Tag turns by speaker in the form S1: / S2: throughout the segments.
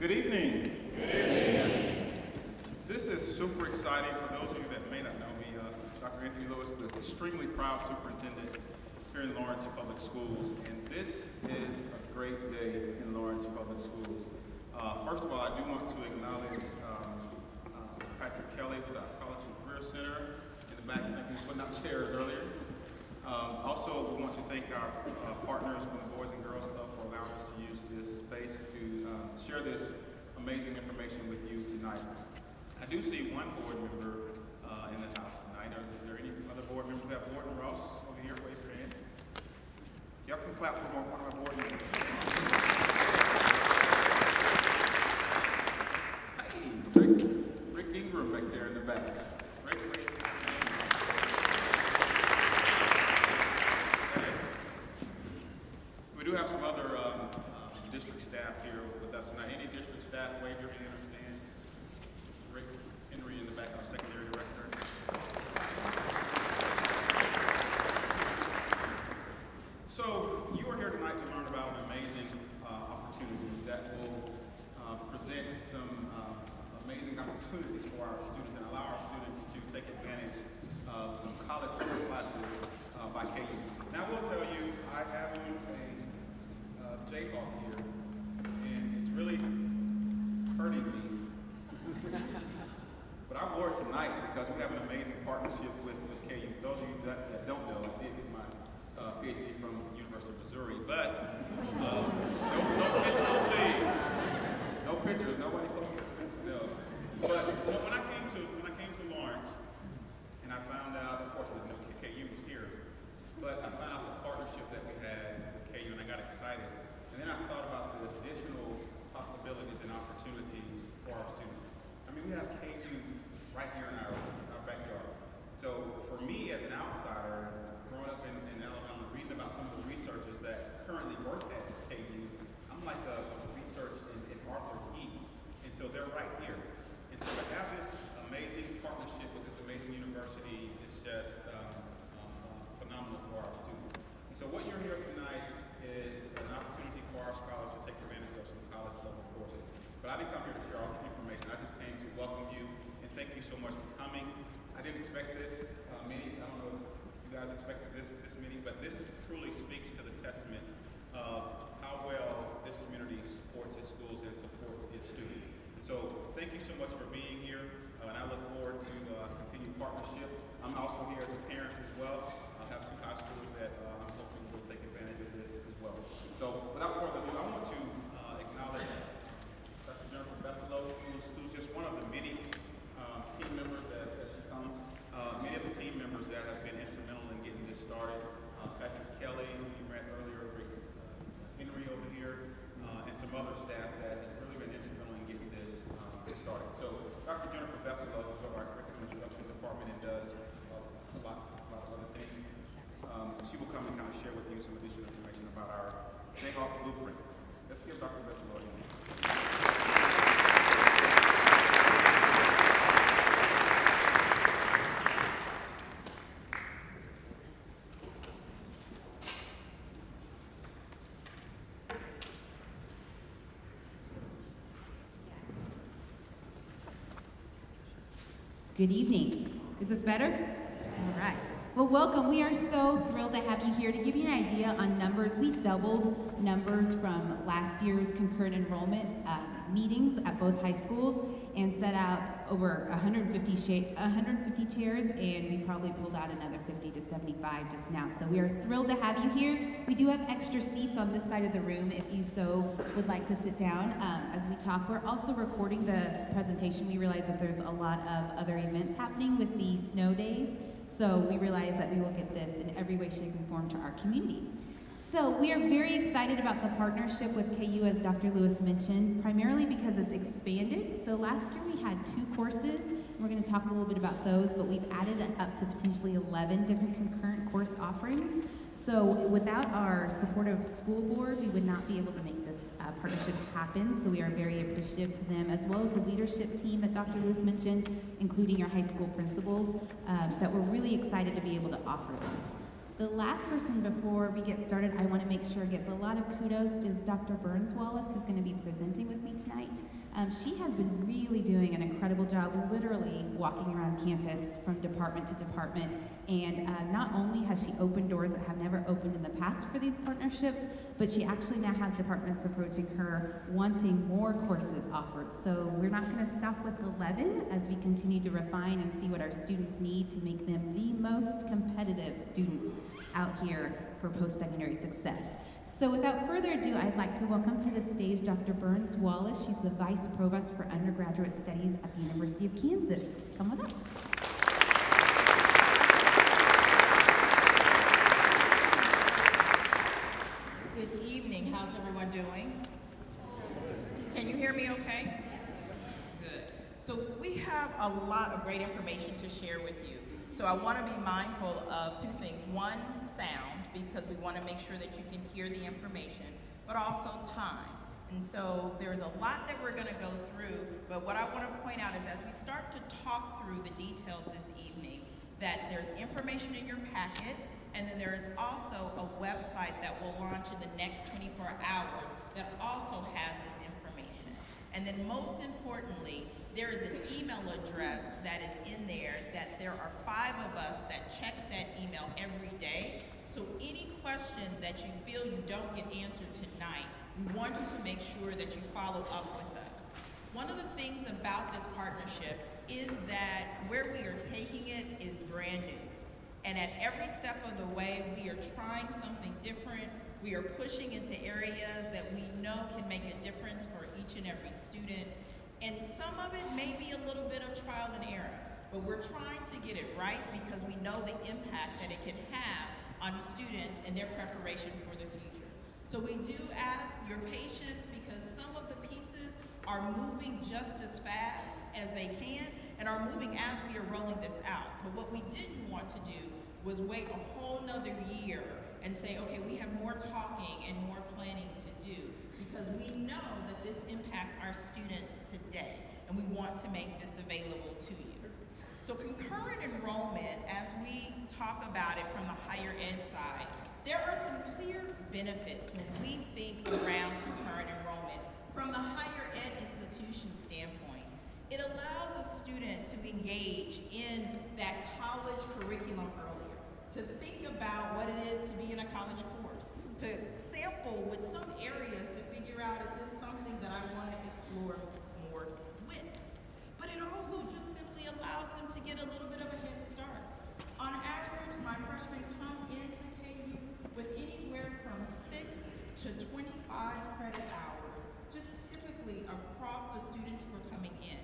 S1: Good evening. Yes. This is super exciting. For those of you that may not know me, Dr. Anthony Lewis, the extremely proud superintendent here in Lawrence Public Schools, and this is a great day in Lawrence Public Schools. First of all, I do want to acknowledge Patrick Kelly with our College and Career Center in the back. I think he was putting out chairs earlier. Also, we want to thank our partners from the Boys and Girls Club for allowing us to use this space to share this amazing information with you tonight. I do see one board member in the house tonight. Are there any other board members? We have Gordon Ross over here. Wave your hand. Y'all can clap for one of our board members. Hey, Rick Ingram back there in the back. Rick. We do have some other district staff here with us tonight. Any district staff, wave your hand or stand. Rick Henry in the back, our secondary director. So you are here tonight to learn about an amazing opportunity that will present some amazing opportunities for our students and allow our students to take advantage of some college classes by KU. Now I will tell you, I have on a Jayhawk here, and it's really hurting me. But I wore it tonight because we have an amazing partnership with KU. For those of you that don't know, I did get my PhD from the University of Missouri. But no pictures, please. No pictures. Nobody posted this picture. No. But when I came to Lawrence, and I found out, of course, we didn't know KU was here, but I found out the partnership that we had with KU, and I got excited. And then I thought about the additional possibilities and opportunities for our students. I mean, we have KU right here in our backyard. So for me as an outsider, growing up in Alabama, reading about some of the researchers that currently work at KU, I'm like a research in Arthur E. And so they're right here. And so to have this amazing partnership with this amazing university is just phenomenal for our students. And so what you're here tonight is an opportunity for our scholars to take advantage of some college level courses. But I didn't come here to share all the information. I just came to welcome you and thank you so much for coming. I didn't expect this meeting. I don't know if you guys expected this meeting, but this truly speaks to the testament of how well this community supports its schools and supports its students. And so thank you so much for being here, and I look forward to continued partnership. I'm also here as a parent as well. I have two high schoolers that I'm hoping will take advantage of this as well. So without further ado, I want to acknowledge Dr. Jennifer Besselo, who's just one of the many team members that she comes. Many of the team members that have been instrumental in getting this started. Patrick Kelly, who you met earlier, Rick Henry over here, and some other staff that have really been instrumental in getting this started. So Dr. Jennifer Besselo, who's over our curriculum instruction department and does a lot of other things, she will come and kind of share with you some additional information about our Jayhawk blueprint. Let's give Dr. Besselo a hand.
S2: Good evening. Is this better? All right. Well, welcome. We are so thrilled to have you here. To give you an idea on numbers, we doubled numbers from last year's concurrent enrollment meetings at both high schools and set out over 150 chairs, and we probably pulled out another 50 to 75 just now. So we are thrilled to have you here. We do have extra seats on this side of the room if you so would like to sit down as we talk. We're also recording the presentation. We realize that there's a lot of other events happening with the snow days, so we realize that we will get this in every way, shape, and form to our community. So we are very excited about the partnership with KU, as Dr. Lewis mentioned, primarily because it's expanded. So last year we had 2 courses, and we're going to talk a little bit about those, but we've added up to potentially 11 different concurrent course offerings. So without our supportive school board, we would not be able to make this partnership happen. So we are very appreciative to them, as well as the leadership team that Dr. Lewis mentioned, including our high school principals, that we're really excited to be able to offer this. The last person before we get started, I want to make sure gets a lot of kudos is Dr. Burns Wallace, who's going to be presenting with me tonight. She has been really doing an incredible job, literally walking around campus from department to department. And not only has she opened doors that have never opened in the past for these partnerships, but she actually now has departments approaching her wanting more courses offered. So we're not going to stop with 11 as we continue to refine and see what our students need to make them the most competitive students out here for post-secondary success. So without further ado, I'd like to welcome to the stage Dr. Burns Wallace. She's the Vice Provost for Undergraduate Studies at the University of Kansas. Come on up.
S3: Good evening. How's everyone doing? Can you hear me okay? Good. So we have a lot of great information to share with you. So I want to be mindful of two things. One, sound, because we want to make sure that you can hear the information, but also time. And so there's a lot that we're going to go through, but what I want to point out is as we start to talk through the details this evening, that there's information in your packet, and then there is also a website that will launch in the next 24 hours that also has this information. And then most importantly, there is an email address that is in there that there are 5 of us that check that email every day. So any question that you feel you don't get answered tonight, we want you to make sure that you follow up with us. One of the things about this partnership is that where we are taking it is brand new. And at every step of the way, we are trying something different. We are pushing into areas that we know can make a difference for each and every student. And some of it may be a little bit of trial and error, but we're trying to get it right because we know the impact that it can have on students and their preparation for the future. So we do ask your patience because some of the pieces are moving just as fast as they can and are moving as we are rolling this out. But what we didn't want to do was wait a whole nother year and say, okay, we have more talking and more planning to do, because we know that this impacts our students today, and we want to make this available to you. So concurrent enrollment, as we talk about it from the higher ed side, there are some clear benefits when we think around concurrent enrollment from the higher ed institution standpoint. It allows a student to engage in that college curriculum earlier, to think about what it is to be in a college course, to sample with some areas to figure out, is this something that I want to explore more with? But it also just simply allows them to get a little bit of a head start. On average, my freshmen come into KU with anywhere from 6 to 25 credit hours, just typically across the students who are coming in.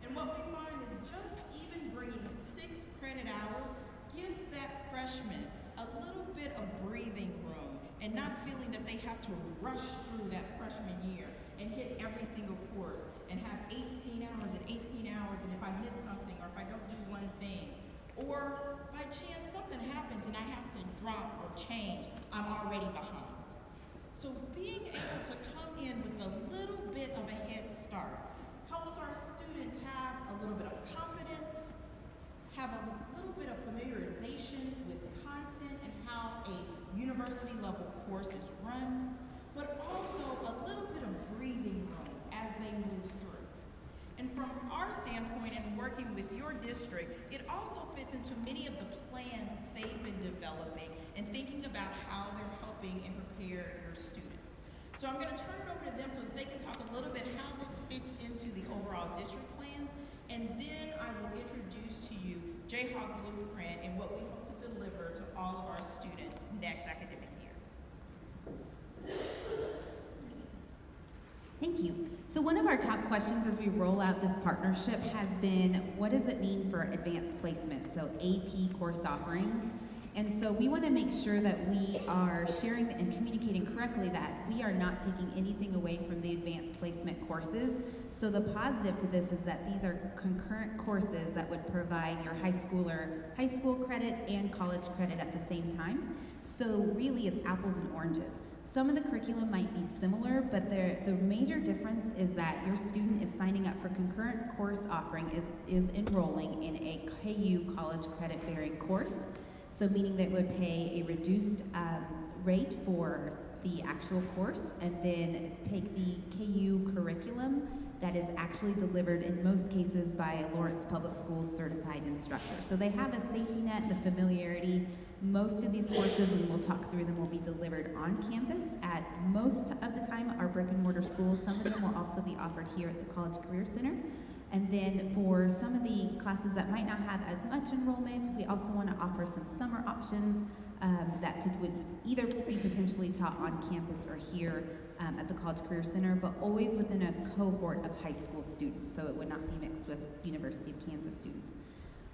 S3: And what we find is just even bringing 6 credit hours gives that freshman a little bit of breathing room and not feeling that they have to rush through that freshman year and hit every single course and have 18 hours and 18 hours, and if I miss something or if I don't do one thing, or by chance something happens and I have to drop or change, I'm already behind. So being able to come in with a little bit of a head start helps our students have a little bit of confidence, have a little bit of familiarization with content and how a university level course is run, but also a little bit of breathing room as they move through. And from our standpoint and working with your district, it also fits into many of the plans they've been developing and thinking about how they're helping and prepare your students. So I'm going to turn it over to them so that they can talk a little bit how this fits into the overall district plans, and then I will introduce to you Jayhawk Blueprint and what we hope to deliver to all of our students next academic year.
S2: Thank you. So one of our top questions as we roll out this partnership has been, what does it mean for advanced placement? So AP course offerings. And so we want to make sure that we are sharing and communicating correctly that we are not taking anything away from the advanced placement courses. So the positive to this is that these are concurrent courses that would provide your high school credit and college credit at the same time. So really it's apples and oranges. Some of the curriculum might be similar, but the major difference is that your student, if signing up for concurrent course offering, is enrolling in a KU college credit bearing course. So meaning that would pay a reduced rate for the actual course and then take the KU curriculum that is actually delivered in most cases by a Lawrence Public Schools certified instructor. So they have a safety net, the familiarity. Most of these courses, when we'll talk through them, will be delivered on campus at most of the time our brick and mortar schools. Some of them will also be offered here at the College Career Center. And then for some of the classes that might not have as much enrollment, we also want to offer some summer options that would either be potentially taught on campus or here at the College Career Center, but always within a cohort of high school students, so it would not be mixed with University of Kansas students.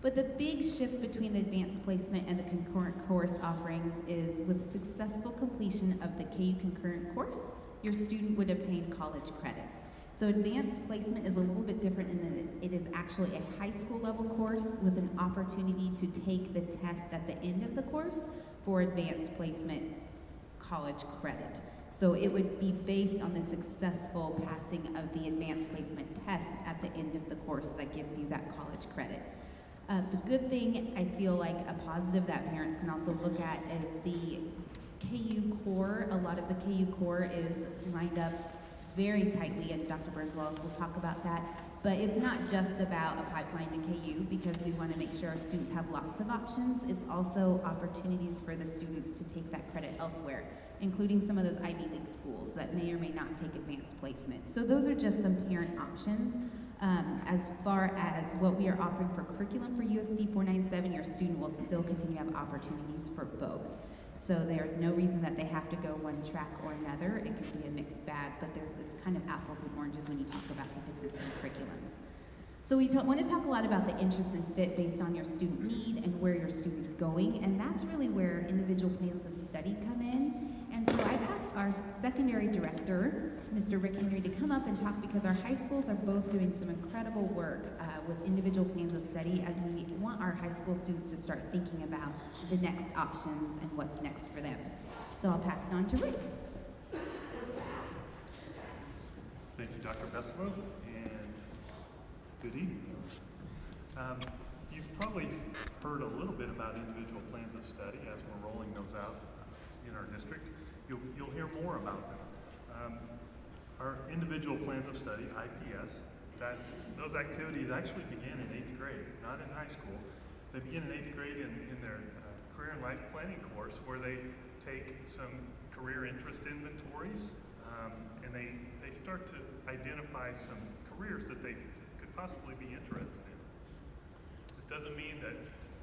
S2: But the big shift between the advanced placement and the concurrent course offerings is with successful completion of the KU concurrent course, your student would obtain college credit. So advanced placement is a little bit different in that it is actually a high school level course with an opportunity to take the test at the end of the course for advanced placement college credit. So it would be based on the successful passing of the advanced placement test at the end of the course that gives you that college credit. The good thing, I feel like a positive that parents can also look at is the KU core. A lot of the KU core is lined up very tightly, and Dr. Burns-Wallace will talk about that. But it's not just about a pipeline to KU because we want to make sure our students have lots of options. It's also opportunities for the students to take that credit elsewhere, including some of those Ivy League schools that may or may not take advanced placement. So those are just some parent options. As far as what we are offering for curriculum for USD 497, your student will still continue to have opportunities for both. So there's no reason that they have to go one track or another. It could be a mixed bag, but it's kind of apples and oranges when you talk about the difference in curriculums. So we want to talk a lot about the interest and fit based on your student need and where your student's going, and that's really where individual plans of study come in. And so I've asked our secondary director, Mr. Rick Henry, to come up and talk because our high schools are both doing some incredible work with individual plans of study as we want our high school students to start thinking about the next options and what's next for them. So I'll pass it on to Rick.
S4: Thank you, Dr. Besslow, and good evening. You've probably heard a little bit about individual plans of study as we're rolling those out in our district. You'll hear more about them. Our individual plans of study, IPS, those activities actually begin in 8th grade, not in high school. They begin in 8th grade in their career and life planning course where they take some career interest inventories and they start to identify some careers that they could possibly be interested in. This doesn't mean that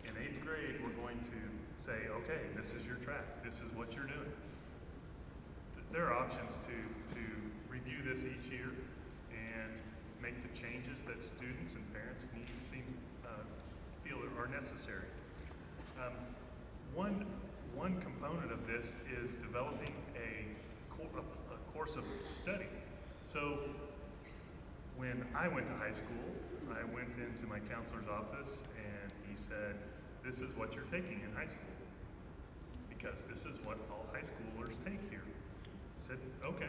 S4: in 8th grade we're going to say, okay, this is your track, this is what you're doing. There are options to review this each year and make the changes that students and parents feel are necessary. One component of this is developing a course of study. So when I went to high school, I went into my counselor's office and he said, this is what you're taking in high school because this is what all high schoolers take here. I said, okay.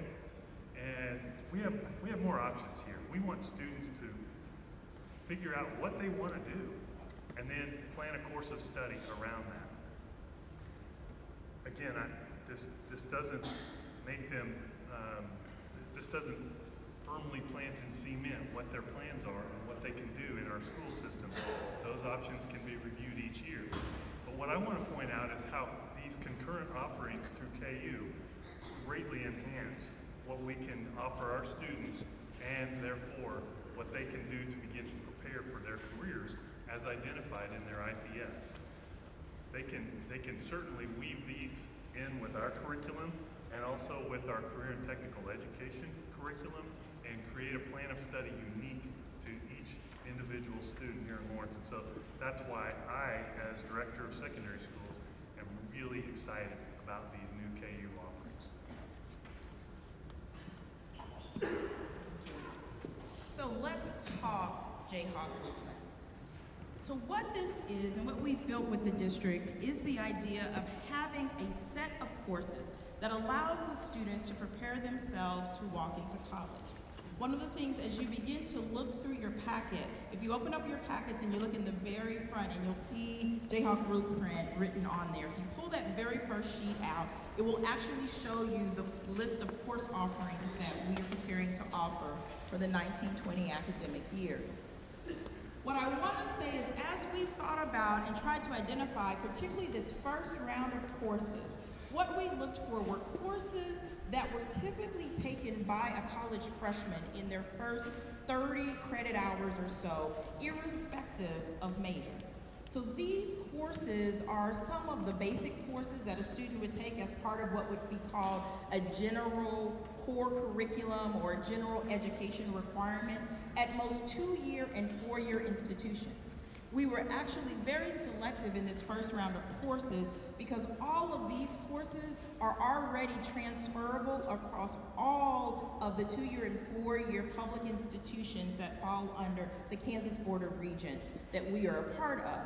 S4: And we have more options here. We want students to figure out what they want to do and then plan a course of study around that. Again, this doesn't make them, this doesn't firmly plant in cement what their plans are and what they can do in our school system. Those options can be reviewed each year. But what I want to point out is how these concurrent offerings through KU greatly enhance what we can offer our students and therefore what they can do to begin to prepare for their careers as identified in their IPS. They can certainly weave these in with our curriculum and also with our career and technical education curriculum and create a plan of study unique to each individual student here in Lawrence. And so that's why I, as director of secondary schools, am really excited about these new KU offerings.
S3: So let's talk Jayhawk. So what this is and what we've built with the district is the idea of having a set of courses that allows the students to prepare themselves to walk into college. One of the things as you begin to look through your packet, if you open up your packets and you look in the very front and you'll see Jayhawk Blueprint written on there, if you pull that very first sheet out, it will actually show you the list of course offerings that we are preparing to offer for the 1920 academic year. What I want to say is, as we thought about and tried to identify, particularly this first round of courses, what we looked for were courses that were typically taken by a college freshman in their first 30 credit hours or so, irrespective of major. So these courses are some of the basic courses that a student would take as part of what would be called a general core curriculum or general education requirements at most 2-year and 4-year institutions. We were actually very selective in this first round of courses because all of these courses are already transferable across all of the 2-year and 4-year public institutions that fall under the Kansas Board of Regents that we are a part of.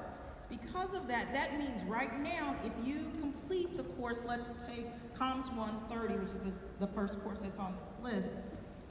S3: Because of that, that means right now, if you complete the course, let's take Comms 130, which is the first course that's on this list.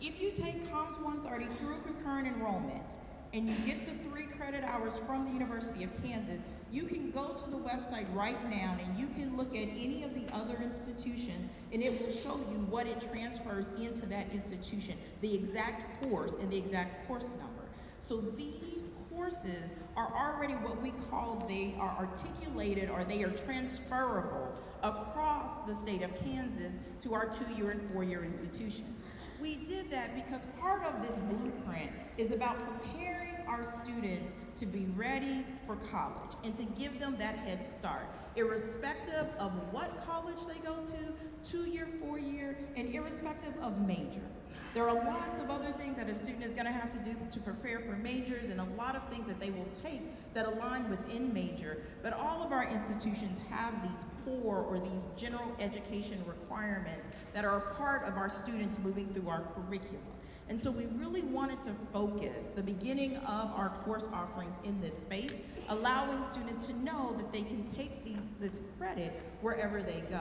S3: If you take Comms 130 through concurrent enrollment, and you get the 3 credit hours from the University of Kansas, you can go to the website right now and you can look at any of the other institutions and it will show you what it transfers into that institution, the exact course and the exact course number. So these courses are already what we call, they are articulated or they are transferable across the state of Kansas to our 2-year and 4-year institutions. We did that because part of this blueprint is about preparing our students to be ready for college and to give them that head start, irrespective of what college they go to, 2-year, 4-year, and irrespective of major. There are lots of other things that a student is going to have to do to prepare for majors and a lot of things that they will take that align within major, but all of our institutions have these core or these general education requirements that are a part of our students moving through our curriculum. And so we really wanted to focus the beginning of our course offerings in this space, allowing students to know that they can take this credit wherever they go.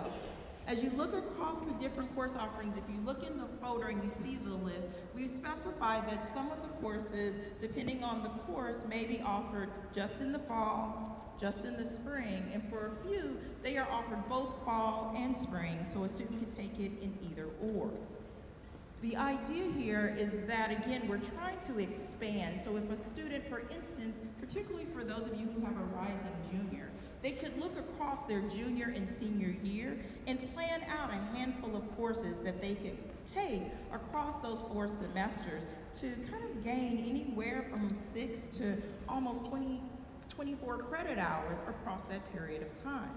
S3: As you look across the different course offerings, if you look in the folder and you see the list, we've specified that some of the courses, depending on the course, may be offered just in the fall, just in the spring, and for a few, they are offered both fall and spring, so a student can take it in either or. The idea here is that, again, we're trying to expand, so if a student, for instance, particularly for those of you who have a rising junior, they could look across their junior and senior year and plan out a handful of courses that they could take across those 4 semesters to kind of gain anywhere from 6 to almost 24 credit hours across that period of time.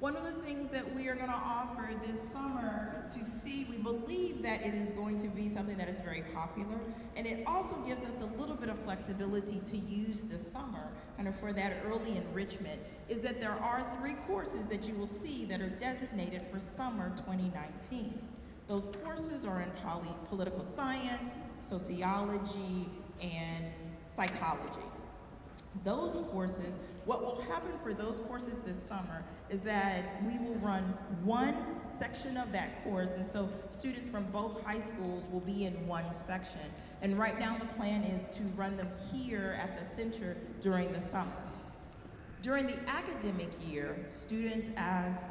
S3: One of the things that we are going to offer this summer to see, we believe that it is going to be something that is very popular, and it also gives us a little bit of flexibility to use this summer kind of for that early enrichment, is that there are 3 courses that you will see that are designated for summer 2019. Those courses are in political science, sociology, and psychology. Those courses, what will happen for those courses this summer is that we will run 1 section of that course, and so students from both high schools will be in 1 section. And right now the plan is to run them here at the center during the summer. During the academic year, students, as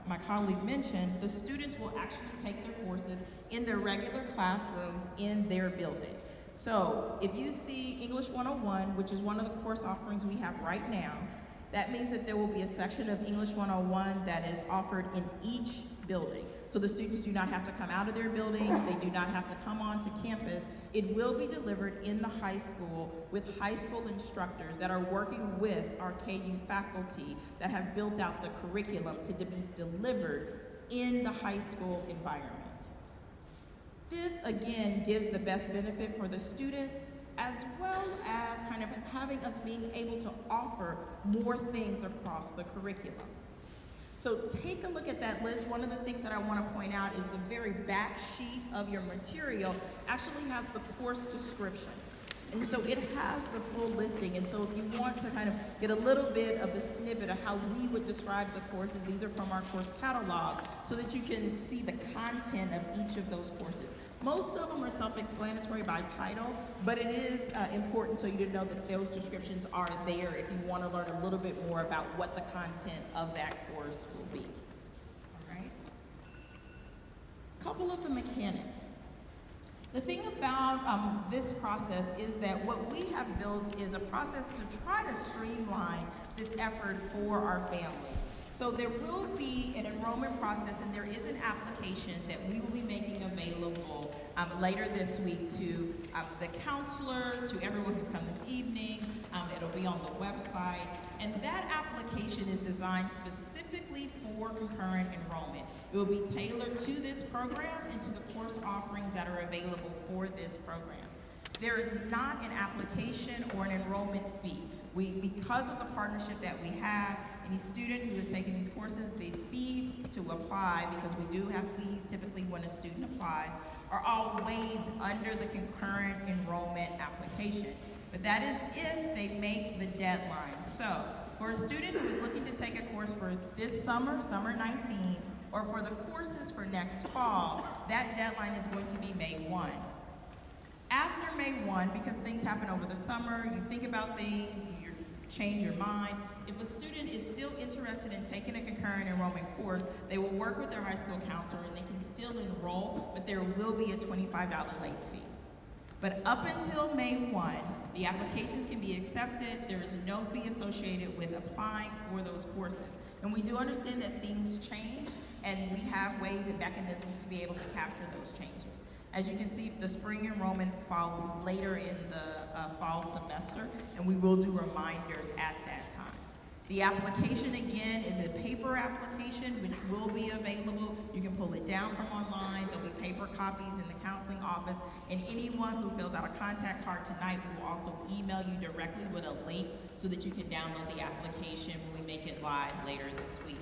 S3: my colleague mentioned, the students will actually take their courses in their regular classrooms in their building. So if you see English 101, which is one of the course offerings we have right now, that means that there will be a section of English 101 that is offered in each building. So the students do not have to come out of their building, they do not have to come onto campus. It will be delivered in the high school with high school instructors that are working with our KU faculty that have built out the curriculum to be delivered in the high school environment. This, again, gives the best benefit for the students, as well as kind of having us being able to offer more things across the curriculum. So take a look at that list. One of the things that I want to point out is the very back sheet of your material actually has the course descriptions. And so it has the full listing, and so if you want to kind of get a little bit of the snippet of how we would describe the courses, these are from our course catalog, so that you can see the content of each of those courses. Most of them are self-explanatory by title, but it is important so you to know that those descriptions are there if you want to learn a little bit more about what the content of that course will be. All right? Couple of the mechanics. The thing about this process is that what we have built is a process to try to streamline this effort for our families. So there will be an enrollment process, and there is an application that we will be making available later this week to the counselors, to everyone who's come this evening. It'll be on the website. And that application is designed specifically for concurrent enrollment. It will be tailored to this program and to the course offerings that are available for this program. There is not an application or an enrollment fee. Because of the partnership that we have, any student who is taking these courses, the fees to apply, because we do have fees typically when a student applies, are all waived under the concurrent enrollment application. But that is if they make the deadline. So for a student who is looking to take a course for this summer, summer 19, or for the courses for next fall, that deadline is going to be May 1. After May 1, because things happen over the summer, you think about things, you change your mind. If a student is still interested in taking a concurrent enrollment course, they will work with their high school counselor and they can still enroll, but there will be a $25 late fee. But up until May 1, the applications can be accepted. There is no fee associated with applying for those courses. And we do understand that things change, and we have ways and mechanisms to be able to capture those changes. As you can see, the spring enrollment follows later in the fall semester, and we will do reminders at that time. The application, again, is a paper application, which will be available. You can pull it down from online. There'll be paper copies in the counseling office, and anyone who fills out a contact card tonight, we will also email you directly with a link so that you can download the application when we make it live later this week.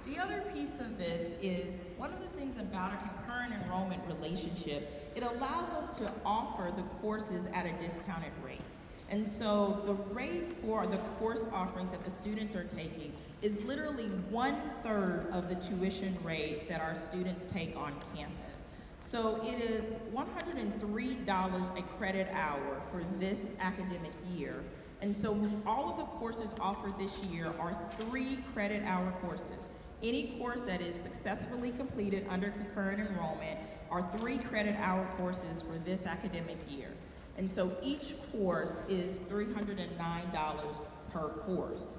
S3: The other piece of this is one of the things about a concurrent enrollment relationship, it allows us to offer the courses at a discounted rate. And so the rate for the course offerings that the students are taking is literally 1/3 of the tuition rate that our students take on campus. So it is $103 a credit hour for this academic year. And so all of the courses offered this year are 3 credit hour courses. Any course that is successfully completed under concurrent enrollment are 3 credit hour courses for this academic year. And so each course is $309 per course.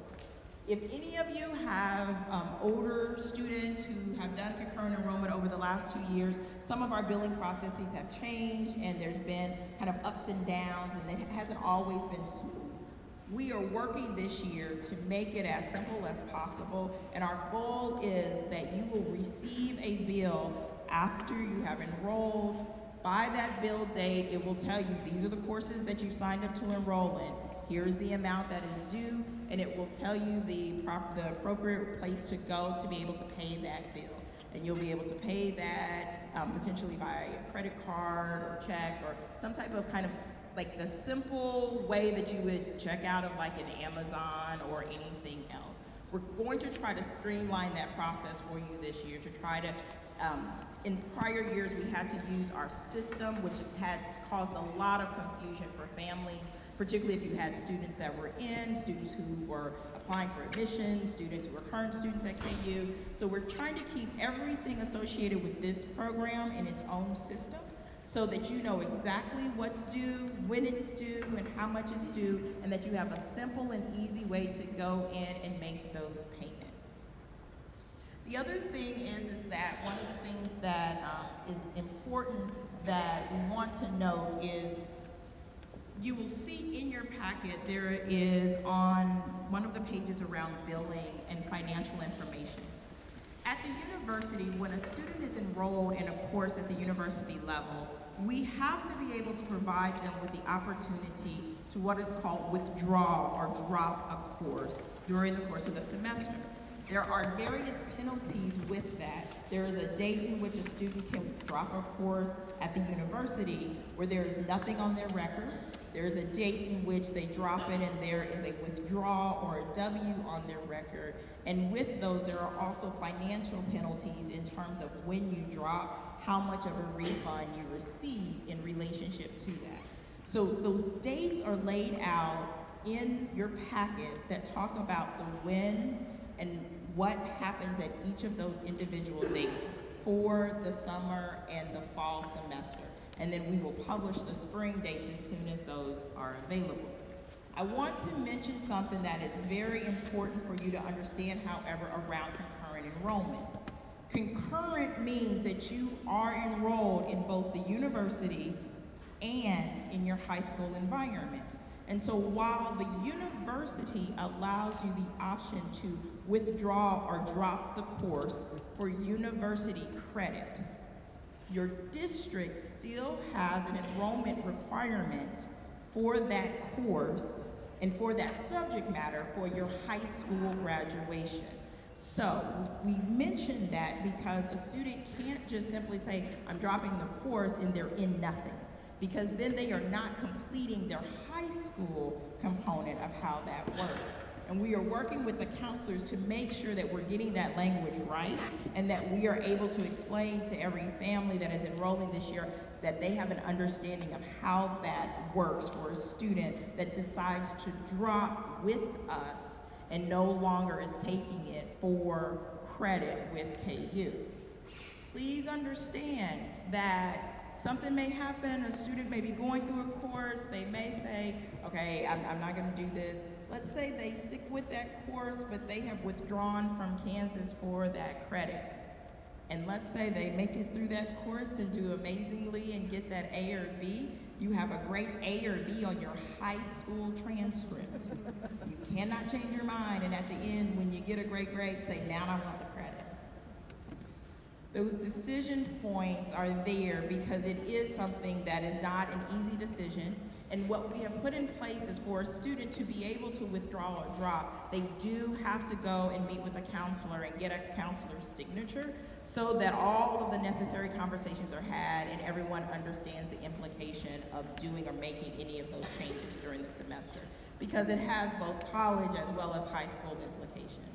S3: If any of you have older students who have done concurrent enrollment over the last 2 years, some of our billing processes have changed and there's been kind of ups and downs and it hasn't always been smooth. We are working this year to make it as simple as possible, and our goal is that you will receive a bill after you have enrolled. By that bill date, it will tell you these are the courses that you signed up to enroll in. Here's the amount that is due, and it will tell you the appropriate place to go to be able to pay that bill. And you'll be able to pay that potentially by a credit card or check or some type of kind of like the simple way that you would check out of like an Amazon or anything else. We're going to try to streamline that process for you this year to try to, in prior years we had to use our system, which has caused a lot of confusion for families, particularly if you had students that were in, students who were applying for admissions, students who were current students at KU. So we're trying to keep everything associated with this program in its own system, so that you know exactly what's due, when it's due, and how much is due, and that you have a simple and easy way to go in and make those payments. The other thing is that one of the things that is important that we want to know is you will see in your packet there is on one of the pages around billing and financial information. At the university, when a student is enrolled in a course at the university level, we have to be able to provide them with the opportunity to what is called withdraw or drop a course during the course of the semester. There are various penalties with that. There is a date in which a student can drop a course at the university where there is nothing on their record. There is a date in which they drop it and there is a withdrawal or a W on their record. And with those, there are also financial penalties in terms of when you drop. how much of a refund you receive in relationship to that. So those dates are laid out in your packet that talk about the when and what happens at each of those individual dates for the summer and the fall semester. And then we will publish the spring dates as soon as those are available. I want to mention something that is very important for you to understand, however, around concurrent enrollment. Concurrent means that you are enrolled in both the university and in your high school environment. And so while the university allows you the option to withdraw or drop the course for university credit, your district still has an enrollment requirement for that course and for that subject matter for your high school graduation. So we mention that because a student can't just simply say, I'm dropping the course and they're in nothing, because then they are not completing their high school component of how that works. And we are working with the counselors to make sure that we're getting that language right and that we are able to explain to every family that is enrolling this year that they have an understanding of how that works for a student that decides to drop with us and no longer is taking it for credit with KU. Please understand that something may happen, a student may be going through a course, they may say, okay, I'm not gonna do this. Let's say they stick with that course, but they have withdrawn from Kansas for that credit. And let's say they make it through that course and do amazingly and get that A or B. You have a great A or B on your high school transcript. You cannot change your mind, and at the end, when you get a great grade, say, now I want the credit. Those decision points are there because it is something that is not an easy decision. And what we have put in place is for a student to be able to withdraw or drop, they do have to go and meet with a counselor and get a counselor's signature so that all of the necessary conversations are had and everyone understands the implication of doing or making any of those changes during the semester, because it has both college as well as high school implications.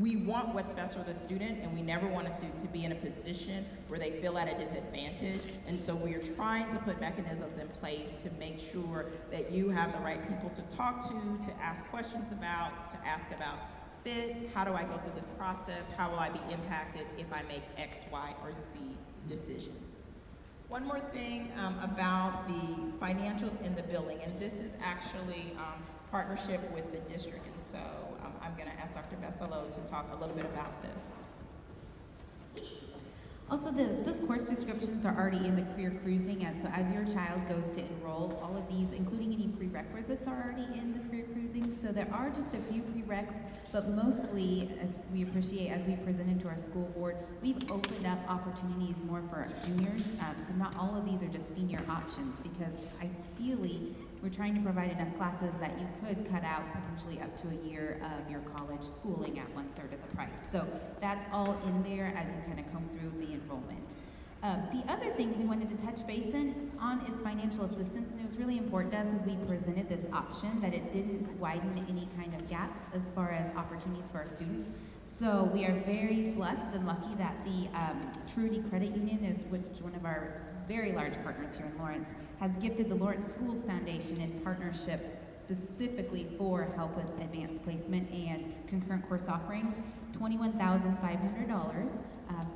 S3: We want what's best for the student, and we never want a student to be in a position where they feel at a disadvantage. And so we are trying to put mechanisms in place to make sure that you have the right people to talk to ask questions about, to ask about fit, how do I go through this process, how will I be impacted if I make X, Y, or Z decision. One more thing about the financials in the building, and this is actually partnership with the district, and so I'm going to ask Dr. Besselo to talk a little bit about this.
S2: Also, those course descriptions are already in the career cruising, so as your child goes to enroll, all of these, including any prerequisites, are already in the career cruising. So there are just a few prereqs, but mostly, as we appreciate, as we presented to our school board, we've opened up opportunities more for juniors. So not all of these are just senior options, because ideally, we're trying to provide enough classes that you could cut out potentially up to a year of your college schooling at 1/3 of the price. So that's all in there as you kind of come through the enrollment. The other thing we wanted to touch base on is financial assistance, and it was really important to us as we presented this option that it didn't widen any kind of gaps as far as opportunities for our students. So we are very blessed and lucky that the Truity Credit Union, is one of our very large partners here in Lawrence, has gifted the Lawrence Schools Foundation in partnership specifically for help with advanced placement and concurrent course offerings, $21,500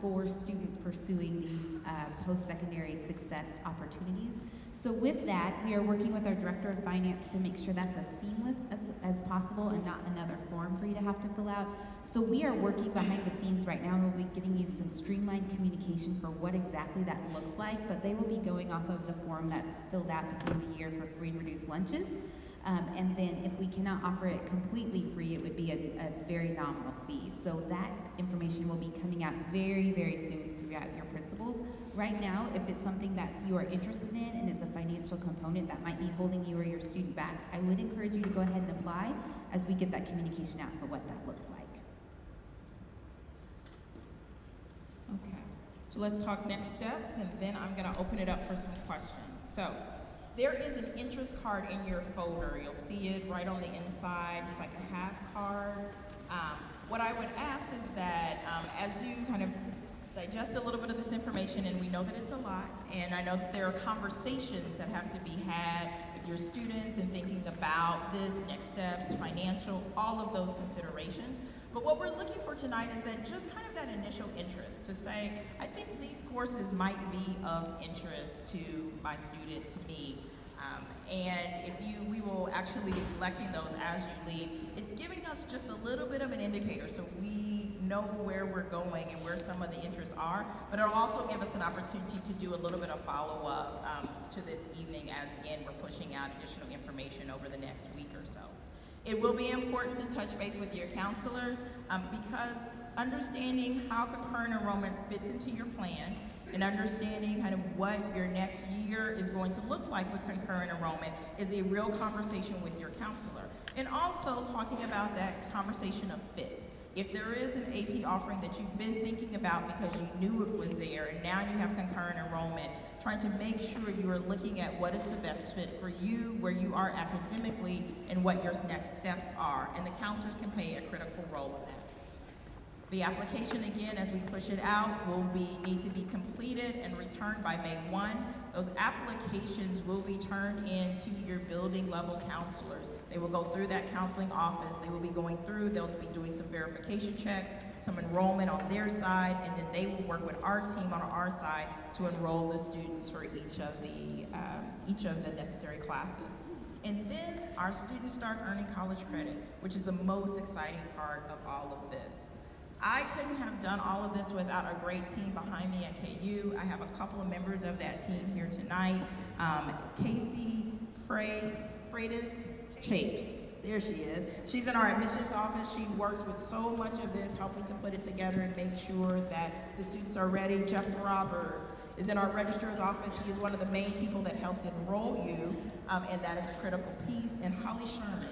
S2: for students pursuing these post-secondary success opportunities. So with that, we are working with our Director of Finance to make sure that's as seamless as possible and not another form for you to have to fill out. So we are working behind the scenes right now, and we'll be giving you some streamlined communication for what exactly that looks like, but they will be going off of the form that's filled out at the end of the year for free and reduced lunches. And then if we cannot offer it completely free, it would be a very nominal fee. So that information will be coming out very, very soon throughout your principals. Right now, if it's something that you are interested in and it's a financial component that might be holding you or your student back, I would encourage you to go ahead and apply as we get that communication out for what that looks like.
S3: Okay, so let's talk next steps, and then I'm going to open it up for some questions. So there is an interest card in your folder. You'll see it right on the inside. It's like a half card. What I would ask is that as you kind of digest a little bit of this information, and we know that it's a lot, and I know that there are conversations that have to be had with your students and thinking about this, next steps, financial, all of those considerations. But what we're looking for tonight is that just kind of that initial interest to say, I think these courses might be of interest to my student, to me. And we will actually be collecting those as you leave. It's giving us just a little bit of an indicator so we know where we're going and where some of the interests are, but it'll also give us an opportunity to do a little bit of follow-up to this evening as, again, we're pushing out additional information over the next week or so. It will be important to touch base with your counselors because understanding how concurrent enrollment fits into your plan and understanding kind of what your next year is going to look like with concurrent enrollment is a real conversation with your counselor. And also talking about that conversation of fit. If there is an AP offering that you've been thinking about because you knew it was there and now you have concurrent enrollment, trying to make sure you are looking at what is the best fit for you, where you are academically, and what your next steps are. And the counselors can play a critical role in that. The application, again, as we push it out, need to be completed and returned by May 1. Those applications will be turned in to your building level counselors. They will go through that counseling office. They will be going through, they'll be doing some verification checks, some enrollment on their side, and then they will work with our team on our side to enroll the students for each of the necessary classes. And then our students start earning college credit, which is the most exciting part of all of this. I couldn't have done all of this without a great team behind me at KU. I have a couple of members of that team here tonight. Casey Freitas Chapes, there she is. She's in our admissions office. She works with so much of this, helping to put it together and make sure that the students are ready. Jeff Roberts is in our registrar's office. He is one of the main people that helps enroll you, and that is a critical piece. And Holly Sherman,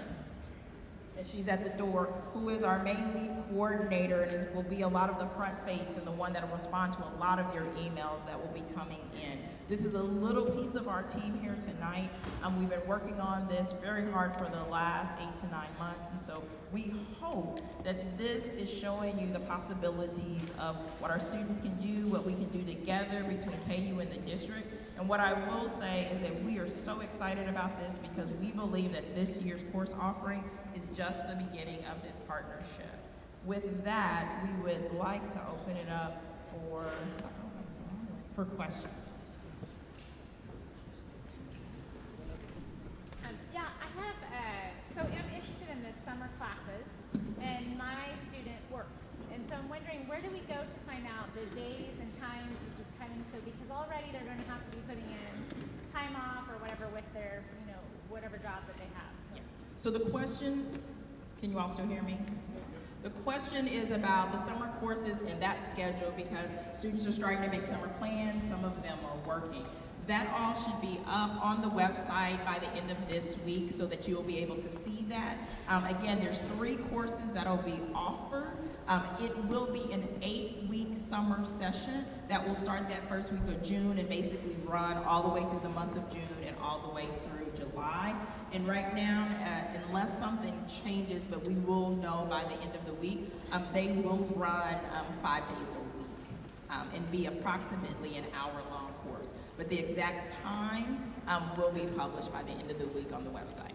S3: and she's at the door, who is our main lead coordinator and will be a lot of the front face and the one that will respond to a lot of your emails that will be coming in. This is a little piece of our team here tonight. We've been working on this very hard for the last 8 to 9 months, and so we hope that this is showing you the possibilities of what our students can do, what we can do together between KU and the district. And what I will say is that we are so excited about this because we believe that this year's course offering is just the beginning of this partnership. With that, we would like to open it up for questions.
S5: Yeah, I have, so I'm interested in the summer classes, and my student works. And so I'm wondering, where do we go to find out the days and times this is coming? So because already they're going to have to be putting in time off or whatever with their, whatever job that they have. So.
S3: Yes. So the question, can you all still hear me? The question is about the summer courses and that schedule because students are starting to make summer plans, some of them are working. That all should be up on the website by the end of this week so that you'll be able to see that. Again, there's 3 courses that'll be offered. It will be an 8-week summer session that will start that first week of June and basically run all the way through the month of June and all the way through July. And right now, unless something changes, but we will know by the end of the week, they will run 5 days a week and be approximately an hour-long course. But the exact time will be published by the end of the week on the website.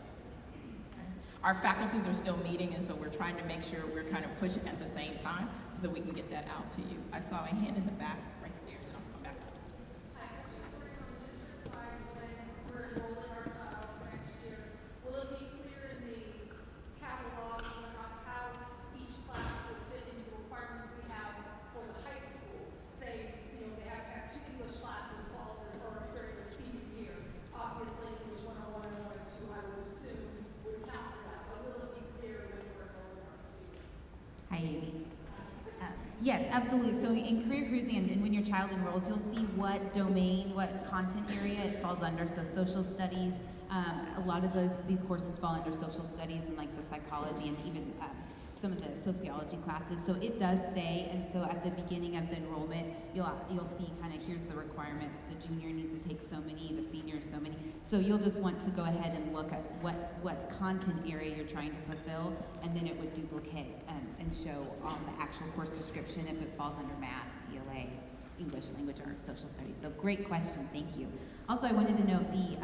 S3: Our faculties are still meeting, and so we're trying to make sure we're kind of pushing at the same time so that we can get that out to you. I saw a hand in the back right there, and I'll come back up.
S6: Will it be clear in the catalog how each class will fit into the requirements we have for the high school? Say, they have 2 English classes fall during their senior year. Obviously, English 101 and 102, I would assume, would count for that. But will it be clear when we're enrolling our students?
S2: Hi, Amy. Yes, absolutely. So in career cruising and when your child enrolls, you'll see what domain, what content area it falls under. So social studies, a lot of these courses fall under social studies and like the psychology and even some of the sociology classes. So it does say, and so at the beginning of the enrollment, you'll see kind of here's the requirements. The junior needs to take so many, the senior so many. So you'll just want to go ahead and look at what content area you're trying to fulfill, and then it would duplicate and show on the actual course description if it falls under math, ELA, English, language arts, social studies. So great question, thank you. Also, I wanted to note the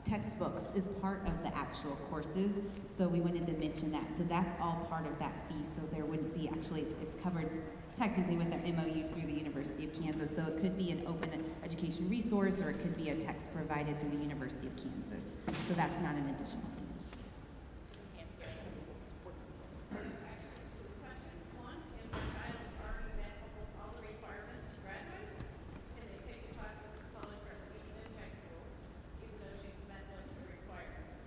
S2: textbooks is part of the actual courses, so we wanted to mention that. So that's all part of that fee, so there wouldn't be, actually, it's covered technically with our MOU through the University of Kansas, so it could be an open education resource, or it could be a text provided through the University of Kansas. So that's not an additional fee.
S6: One, and my child has already met almost all the requirements to graduate, and they take the classes in college or even in high school, even though she's met most of the requirements.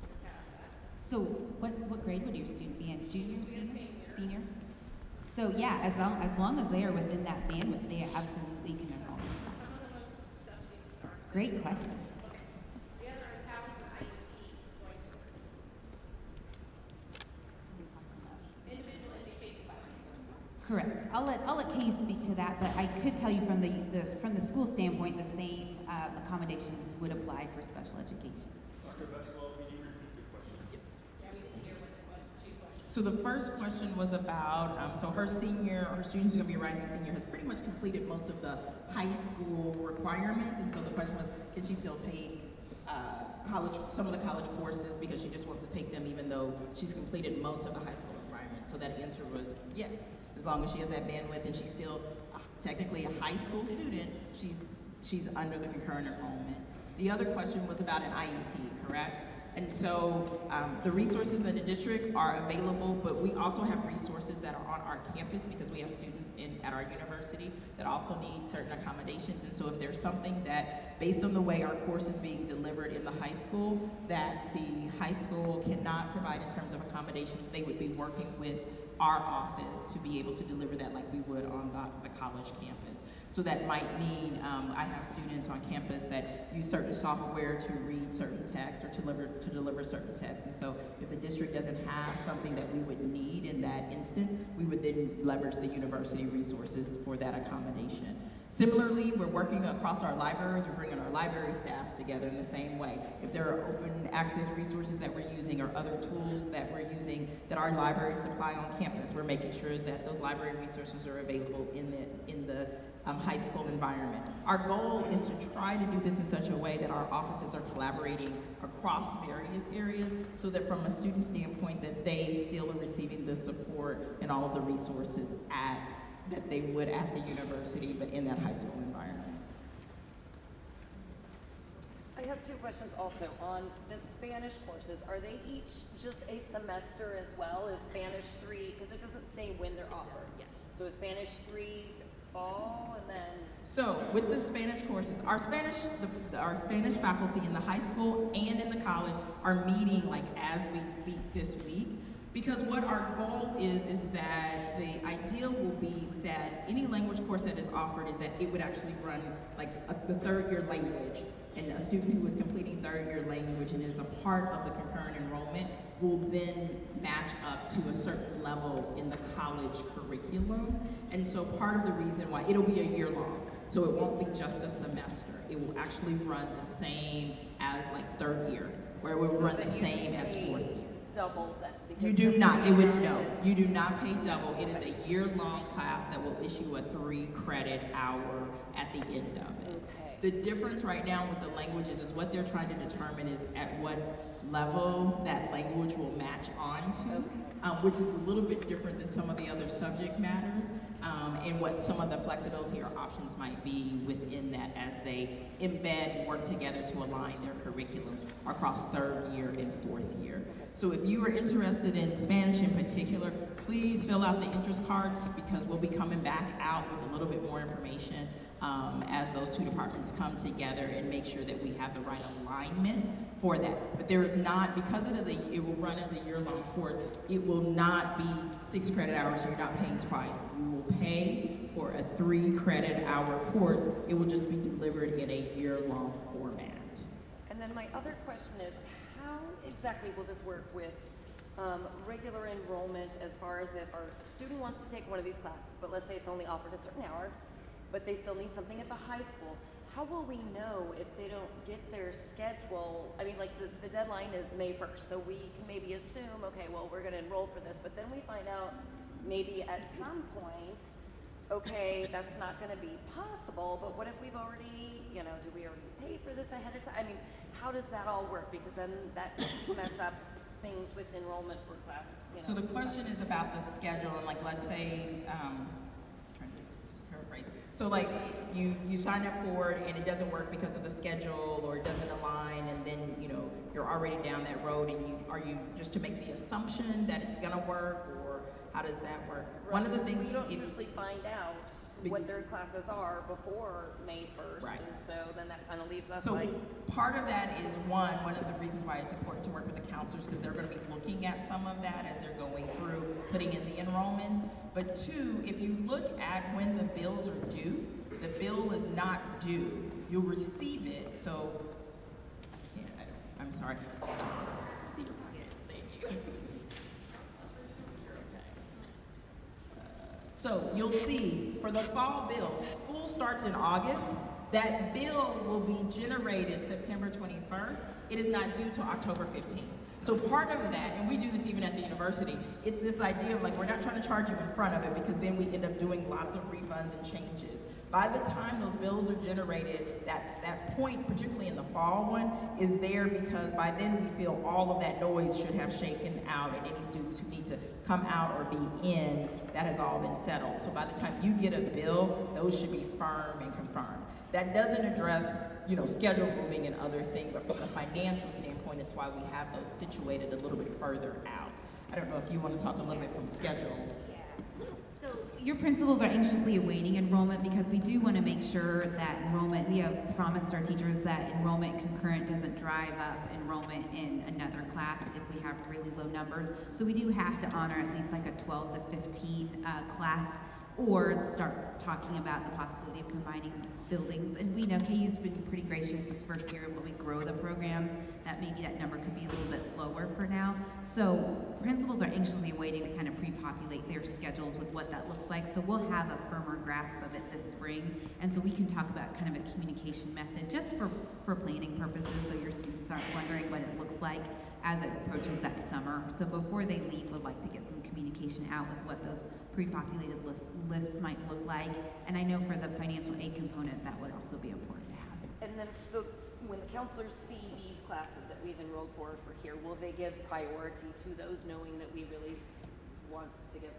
S6: We have that.
S2: So what grade would your student be in? Junior, senior? Senior? So yeah, as long as they are within that bandwidth, they absolutely can enroll in these classes.
S6: Some of those stuff things are.
S2: Great question.
S6: The other is how is the IEP going to work? Individual education plan.
S2: Correct. I'll let Kay speak to that, but I could tell you from the school standpoint, the same accommodations would apply for special education.
S4: Dr. Veswell, can you repeat the question?
S6: Yeah, we didn't hear what she's watching.
S3: So the first question was about, so her student who's gonna be a rising senior, has pretty much completed most of the high school requirements, and so the question was, can she still take some of the college courses because she just wants to take them even though she's completed most of the high school requirements? So that answer was yes, as long as she has that bandwidth and she's still technically a high school student, she's under the concurrent enrollment. The other question was about an IEP, correct? And so the resources in the district are available, but we also have resources that are on our campus because we have students at our university that also need certain accommodations. And so if there's something that, based on the way our course is being delivered in the high school, that the high school cannot provide in terms of accommodations, they would be working with our office to be able to deliver that like we would on the college campus. So that might mean, I have students on campus that use certain software to read certain texts or to deliver certain texts. And so if the district doesn't have something that we would need in that instance, we would then leverage the university resources for that accommodation. Similarly, we're working across our libraries. We're bringing our library staffs together in the same way. If there are open access resources that we're using or other tools that we're using that our libraries supply on campus, we're making sure that those library resources are available in the high school environment. Our goal is to try to do this in such a way that our offices are collaborating across various areas so that from a student standpoint that they still are receiving the support and all of the resources that they would at the university, but in that high school environment.
S7: I have two questions also. On the Spanish courses, are they each just a semester as well as Spanish 3? Because it doesn't say when they're offered. Yes. So is Spanish 3 fall and then?
S3: So with the Spanish courses, our Spanish faculty in the high school and in the college are meeting like as we speak this week. Because what our goal is that the ideal will be that any language course that is offered is that it would actually run like the third year language. And a student who is completing third year language and is a part of the concurrent enrollment will then match up to a certain level in the college curriculum. And so part of the reason why, it'll be a year long. So it won't be just a semester. It will actually run the same as like third year, where it will run the same as fourth year.
S7: Double that?
S3: You do not, no, you do not pay double. It is a year-long class that will issue a 3 credit hour at the end of it.
S7: Okay.
S3: The difference right now with the languages is what they're trying to determine is at what level that language will match onto, which is a little bit different than some of the other subject matters, and what some of the flexibility or options might be within that as they embed and work together to align their curriculums across third year and fourth year. So if you are interested in Spanish in particular, please fill out the interest cards because we'll be coming back out with a little bit more information as those two departments come together and make sure that we have the right alignment for that. But there is not, because it will run as a year-long course, it will not be 6 credit hours, you're not paying twice. You will pay for a 3 credit hour course. It will just be delivered in a year-long format.
S7: And then my other question is, how exactly will this work with regular enrollment as far as if our student wants to take one of these classes, but let's say it's only offered a certain hour, but they still need something at the high school. How will we know if they don't get their schedule? I mean, like the deadline is May 1st, so we can maybe assume, okay, well, we're gonna enroll for this, but then we find out maybe at some point, okay, that's not gonna be possible, but what if we've already, you know, do we already pay for this ahead of time? I mean, how does that all work? Because then that could mess up things with enrollment for class, you know.
S3: So the question is about the schedule, and like, let's say, trying to paraphrase. So like, you sign up for it and it doesn't work because of the schedule, or it doesn't align, and then, you know, you're already down that road, and are you just to make the assumption that it's gonna work, or how does that work? One of the things,
S7: You don't usually find out what their classes are before May 1st,
S3: Right.
S7: and so then that kind of leaves us
S3: so
S7: like,
S3: part of that is one of the reasons why it's important to work with the counselors, because they're gonna be looking at some of that as they're going through putting in the enrollment. But two, if you look at when the bills are due, the bill is not due. You'll receive it, so, I'm sorry. See your pocket, thank you. You're okay. So you'll see, for the fall bill, school starts in August. That bill will be generated September 21st. It is not due till October 15th. So part of that, and we do this even at the university, it's this idea of like, we're not trying to charge you in front of it, because then we end up doing lots of refunds and changes. By the time those bills are generated, that point, particularly in the fall one, is there because by then we feel all of that noise should have shaken out, and any students who need to come out or be in, that has all been settled. So by the time you get a bill, those should be firm and confirmed. That doesn't address, you know, schedule moving and other things, but from a financial standpoint, it's why we have those situated a little bit further out. I don't know if you want to talk a little bit from schedule.
S2: So your principals are anxiously awaiting enrollment, because we do want to make sure that enrollment, we have promised our teachers that enrollment concurrent doesn't drive up enrollment in another class if we have really low numbers. So we do have to honor at least like a 12 to 15 class, or start talking about the possibility of combining buildings. And we know KU's been pretty gracious this first year when we grow the programs, that maybe that number could be a little bit lower for now. So principals are anxiously awaiting to kind of pre-populate their schedules with what that looks like. So we'll have a firmer grasp of it this spring. And so we can talk about kind of a communication method just for planning purposes, so your students aren't wondering what it looks like as it approaches that summer. So before they leave, we'd like to get some communication out with what those pre-populated lists might look like. And I know for the financial aid component, that would also be important to have.
S7: and then, so when the counselors see these classes that we've enrolled for here, will they give priority to those, knowing that we really want to get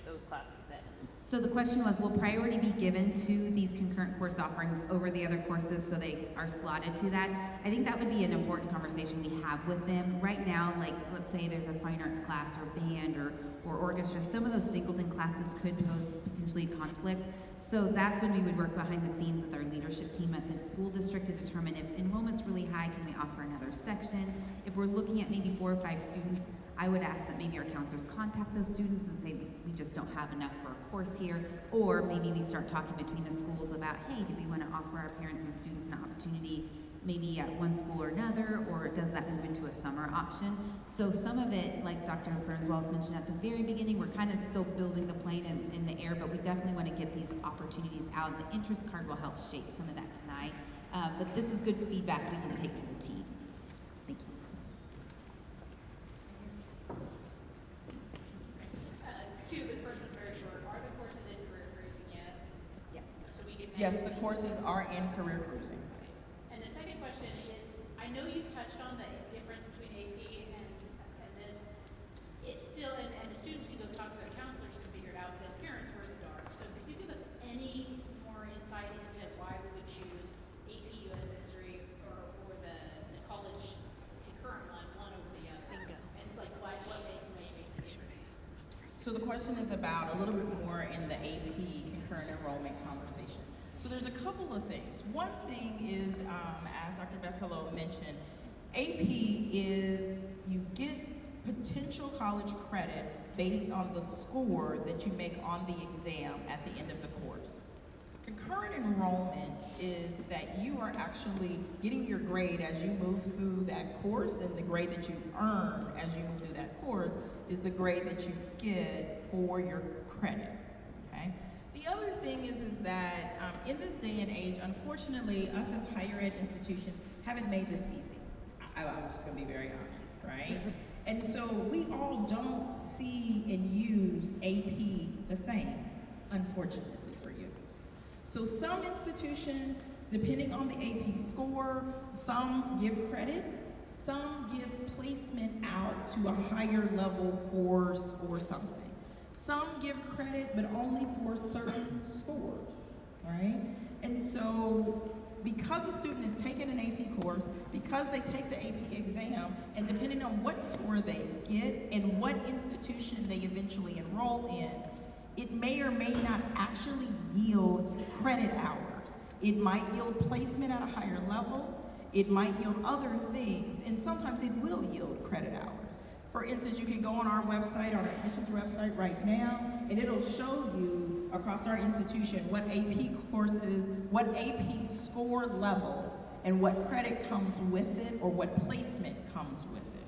S7: those classes in?
S2: So the question was, will priority be given to these concurrent course offerings over the other courses so they are slotted to that? I think that would be an important conversation we have with them. Right now, like, let's say there's a fine arts class or band or orchestra, some of those singleton classes could pose potentially conflict. So that's when we would work behind the scenes with our leadership team at the school district to determine if enrollment's really high, can we offer another section? If we're looking at maybe 4 or 5 students, I would ask that maybe our counselors contact those students and say, we just don't have enough for a course here. Or maybe we start talking between the schools about, hey, do we want to offer our parents and students an opportunity maybe at one school or another, or does that move into a summer option? So some of it, like Dr. Burnswell mentioned at the very beginning, we're kind of still building the plane in the air, but we definitely want to get these opportunities out. The interest card will help shape some of that tonight. But this is good feedback we can take to the team. Thank you.
S6: The first one's very short. Are the courses in career cruising yet?
S2: Yes.
S6: So we can.
S3: Yes, the courses are in career cruising.
S6: And the second question is, I know you've touched on the difference between AP and this. It's still, and the students can go talk to their counselors to figure it out, because parents were in the dark. So could you give us any more insight into why we would choose AP US History or the college concurrent one over the other? Bingo. And like what may make the difference?
S3: So the question is about a little bit more in the AP concurrent enrollment conversation. So there's a couple of things. One thing is, as Dr. Bestello mentioned, AP is you get potential college credit based on the score that you make on the exam at the end of the course. Concurrent enrollment is that you are actually getting your grade as you move through that course, and the grade that you earn as you move through that course is the grade that you get for your credit, okay? The other thing is that in this day and age, unfortunately, us as higher ed institutions haven't made this easy. I'm just gonna be very honest, right? And so we all don't see and use AP the same, unfortunately for you. So some institutions, depending on the AP score, some give credit, some give placement out to a higher level course or something. Some give credit, but only for certain scores, right? And so because a student is taking an AP course, because they take the AP exam, and depending on what score they get and what institution they eventually enroll in, it may or may not actually yield credit hours. It might yield placement at a higher level, it might yield other things, and sometimes it will yield credit hours. For instance, you can go on our website, our admissions website right now, and it'll show you across our institution what AP courses, what AP score level, and what credit comes with it, or what placement comes with it.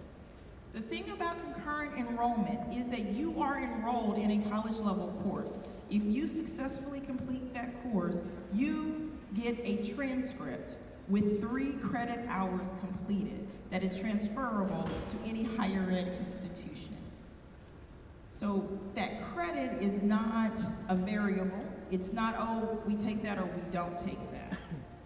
S3: The thing about concurrent enrollment is that you are enrolled in a college level course. If you successfully complete that course, you get a transcript with 3 credit hours completed that is transferable to any higher ed institution. So that credit is not a variable. It's not, oh, we take that or we don't take that,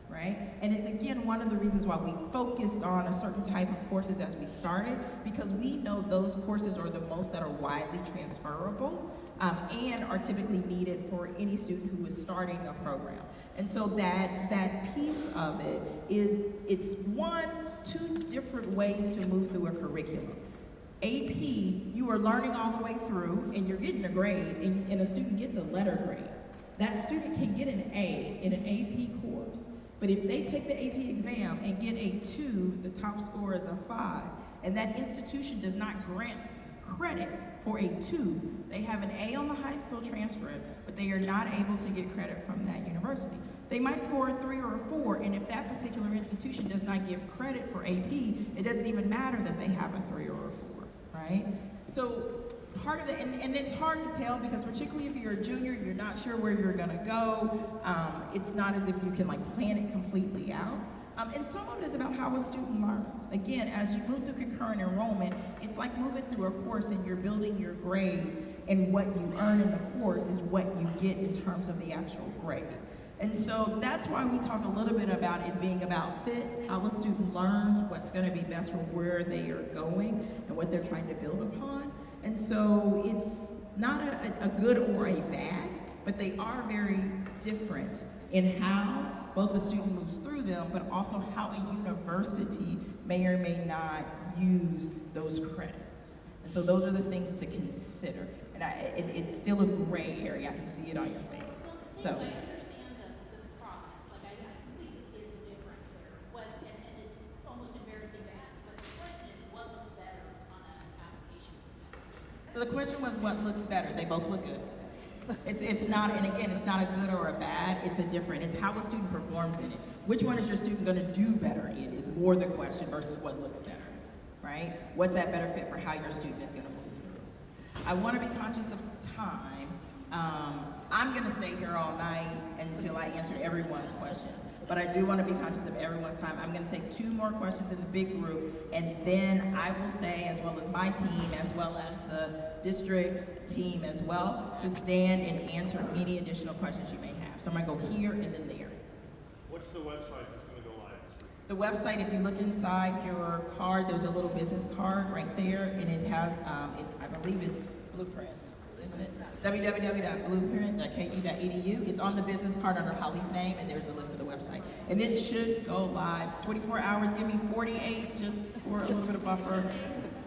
S3: right? And it's again one of the reasons why we focused on a certain type of courses as we started, because we know those courses are the most that are widely transferable and are typically needed for any student who is starting a program. And so that piece of it is, it's 2 different ways to move through a curriculum. AP, you are learning all the way through and you're getting a grade, and a student gets a letter grade. That student can get an A in an AP course, but if they take the AP exam and get a 2, the top score is a 5, and that institution does not grant credit for a 2, they have an A on the high school transcript, but they are not able to get credit from that university. They might score a 3 or a 4, and if that particular institution does not give credit for AP, it doesn't even matter that they have a 3 or a 4, right? So part of it, and it's hard to tell because particularly if you're a junior, you're not sure where you're gonna go. It's not as if you can like plan it completely out. And some of it is about how a student learns. Again, as you move through concurrent enrollment, it's like moving through a course and you're building your grade, and what you earn in the course is what you get in terms of the actual grade. And so that's why we talk a little bit about it being about fit, how a student learns, what's gonna be best for where they are going and what they're trying to build upon. And so it's not a good or a bad, but they are very different in how both a student moves through them, but also how a university may or may not use those credits. And so those are the things to consider. And it's still a gray area, I can see it on your face. So.
S6: I understand the process, like I completely clear the difference there. And it's almost embarrassing to ask, but the question is, what looks better on an application?
S3: So the question was, what looks better? They both look good. It's not, and again, it's not a good or a bad, it's how a student performs in it. Which one is your student gonna do better in is more the question versus what looks better, right? What's that better fit for how your student is gonna move through? I wanna be conscious of time. I'm gonna stay here all night until I answer everyone's question. But I do want to be conscious of everyone's time. I'm going to take 2 more questions in the big group, and then I will stay, as well as my team, as well as the district team as well, to stand and answer any additional questions you may have. So I'm going to go here and then there.
S8: What's the website that's going to go live?
S3: The website, if you look inside your card, there's a little business card right there, and it has, I believe it's Blueprint, isn't it? www.blueprint.ku.edu. It's on the business card under Holly's name, and there's the list of the website. And it should go live 24 hours. Give me 48 just for a little bit of buffer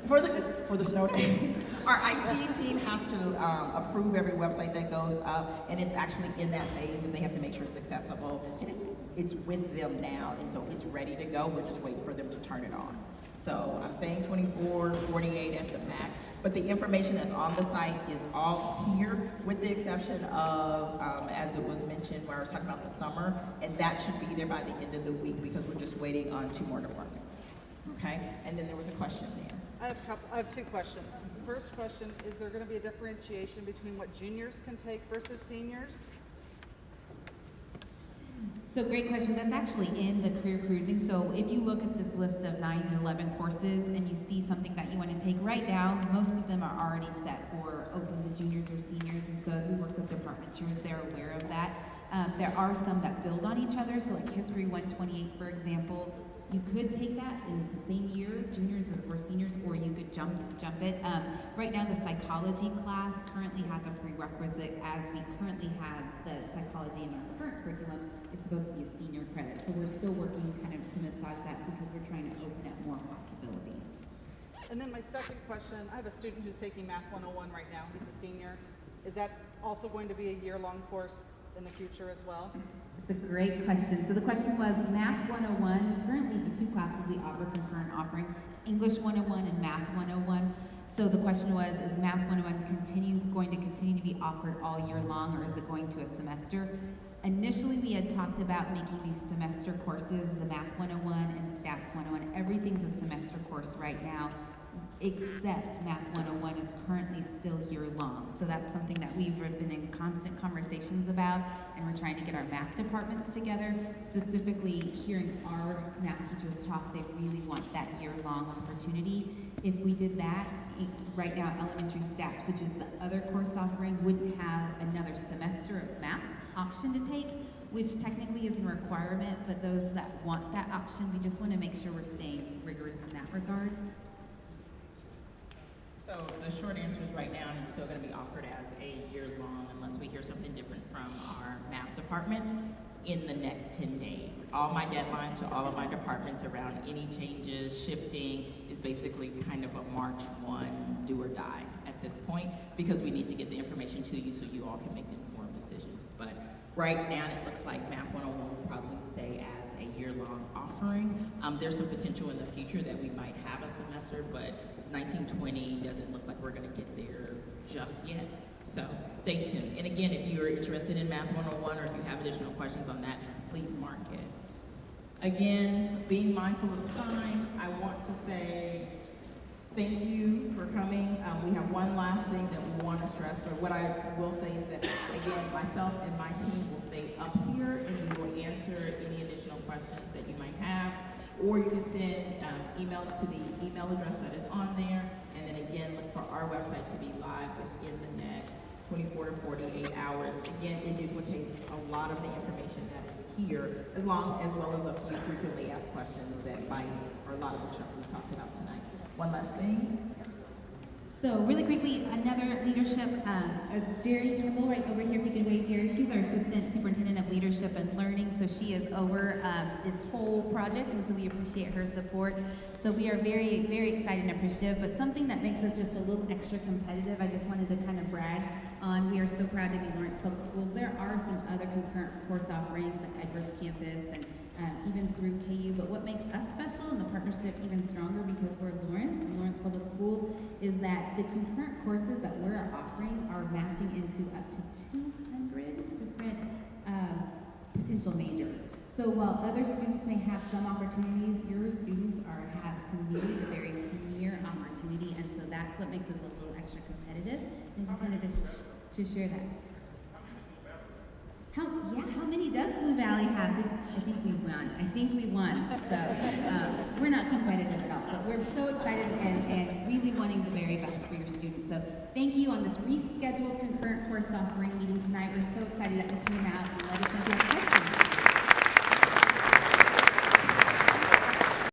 S3: for the snow day. Our IT team has to approve every website that goes up, and it's actually in that phase, and they have to make sure it's accessible. And it's with them now, and so it's ready to go. We're just waiting for them to turn it on. So I'm saying 24, 48 at the max, but the information that's on the site is all here, with the exception of, as it was mentioned, where I was talking about the summer, and that should be there by the end of the week because we're just waiting on 2 more departments. Okay, and then there was a question there.
S9: I have 2 questions. First question, is there going to be a differentiation between what juniors can take versus seniors?
S2: So great question. That's actually in the career cruising. So if you look at this list of 9 to 11 courses and you see something that you want to take right now, most of them are already set for open to juniors or seniors. And so as we work with department chairs, they're aware of that. There are some that build on each other. So like History 128, for example, you could take that in the same year, juniors or seniors, or you could jump it. Right now, the psychology class currently has a prerequisite, as we currently have the psychology in our current curriculum. It's supposed to be a senior credit, so we're still working kind of to massage that because we're trying to open up more possibilities.
S9: And then my second question, I have a student who's taking Math 101 right now. He's a senior. Is that also going to be a year-long course in the future as well?
S2: It's a great question. So the question was Math 101. Currently, the two classes we offer concurrent offering, it's English 101 and Math 101. So the question was, is Math 101 going to continue to be offered all year long, or is it going to a semester? Initially, we had talked about making these semester courses, the Math 101 and Stats 101. Everything's a semester course right now, except Math 101 is currently still year long. So that's something that we've been in constant conversations about, and we're trying to get our math departments together. Specifically, hearing our math teachers talk, they really want that year-long opportunity. If we did that, right now elementary stats, which is the other course offering, wouldn't have another semester of math option to take, which technically isn't a requirement, but those that want that option, we just want to make sure we're staying rigorous in that regard.
S3: So the short answer is right now, and it's still going to be offered as a year-long unless we hear something different from our math department in the next 10 days. All my deadlines to all of my departments around any changes, shifting, is basically kind of a March 1 do or die at this point, because we need to get the information to you so you all can make the informed decisions. But right now, it looks like Math 101 will probably stay as a year-long offering. There's some potential in the future that we might have a semester, but 1920 doesn't look like we're going to get there just yet. So stay tuned. And again, if you're interested in Math 101 or if you have additional questions on that, please mark it. Again, being mindful of time, I want to say thank you for coming. We have one last thing that we want to stress, but what I will say is that, again, myself and my team will stay up here and we will answer any additional questions that you might have, or you can send emails to the email address that is on there, and then again, look for our website to be live within the next 24 to 48 hours. Again, it duplicates a lot of the information that is here, as well as a few frequently asked questions that might, or a lot of the stuff we talked about tonight. One last thing.
S2: So really quickly, another leadership, Jerry Kimball right over here, if you could wave Jerry. She's our Assistant Superintendent of Leadership and Learning, so she is over this whole project, and so we appreciate her support. So we are very, very excited and appreciative, but something that makes us just a little extra competitive, I just wanted to kind of brag on. We are so proud to be Lawrence Public Schools. There are some other concurrent course offerings like Edwards Campus and even through KU, but what makes us special and the partnership even stronger, because we're Lawrence and Lawrence Public Schools, is that the concurrent courses that we're offering are matching into up to 200 different potential majors. So while other students may have some opportunities, your students have to me the very premier opportunity, and so that's what makes us a little extra competitive. And I just wanted to share that. How many does Blue Valley have? I think we won. So we're not competitive at all, but we're so excited and really wanting the very best for your students. So thank you on this rescheduled concurrent course offering meeting tonight. We're so excited that you came out and let us know